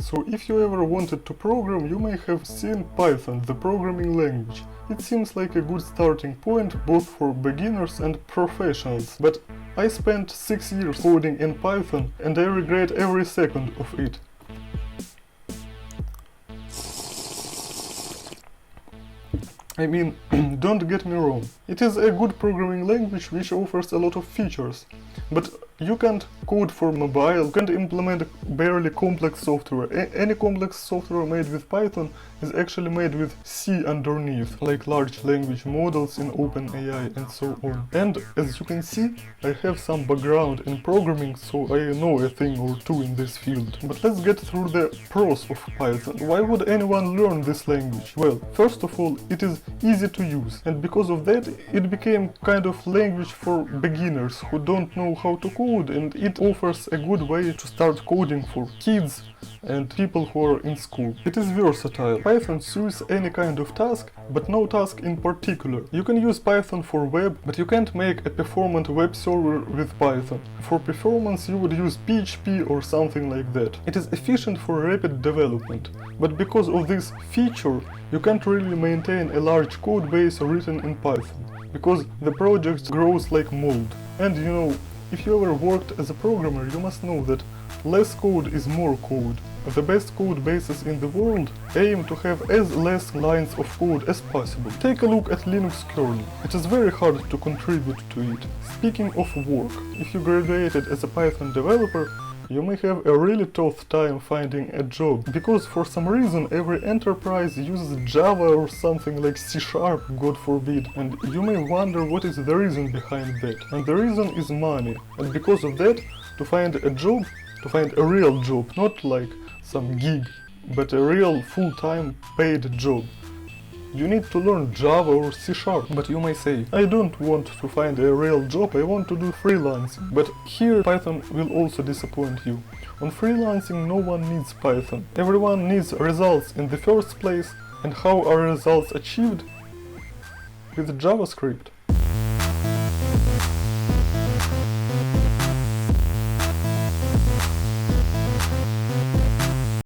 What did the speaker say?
So if you ever wanted to program, you may have seen Python, the programming language. It seems like a good starting point both for beginners and professionals, but I spent 6 years coding in Python and I regret every second of it. I mean, don't get me wrong, it is a good programming language which offers a lot of features, but you can't code for mobile, you can't implement barely complex software. Any complex software made with Python is actually made with C underneath, like large language models in OpenAI and so on. And as you can see, I have some background in programming, so I know a thing or two in this field. But let's get through the pros of Python. Why would anyone learn this language? Well, first of all, it is easy to use, and because of that it became kind of language for beginners who don't know how to code, and it offers a good way to start coding for kids and people who are in school. It is versatile. Python suits any kind of task, but no task in particular. You can use Python for web, but you can't make a performant web server with Python. For performance you would use PHP or something like that. It is efficient for rapid development, but because of this feature you can't really maintain a large code base written in Python, because the project grows like mold. And you know, if you ever worked as a programmer, you must know that less code is more code. The best code bases in the world aim to have as less lines of code as possible. Take a look at Linux kernel. It is very hard to contribute to it. Speaking of work, if you graduated as a Python developer, you may have a really tough time finding a job, because for some reason every enterprise uses Java or something like C#, God forbid, and you may wonder what is the reason behind that. And the reason is money, and because of that, to find a job, to find a real job, not like some gig, but a real full-time paid job, you need to learn Java or C#. But you may say, I don't want to find a real job, I want to do freelancing. But here Python will also disappoint you. On freelancing no one needs Python. Everyone needs results in the first place, and how are results achieved? With JavaScript.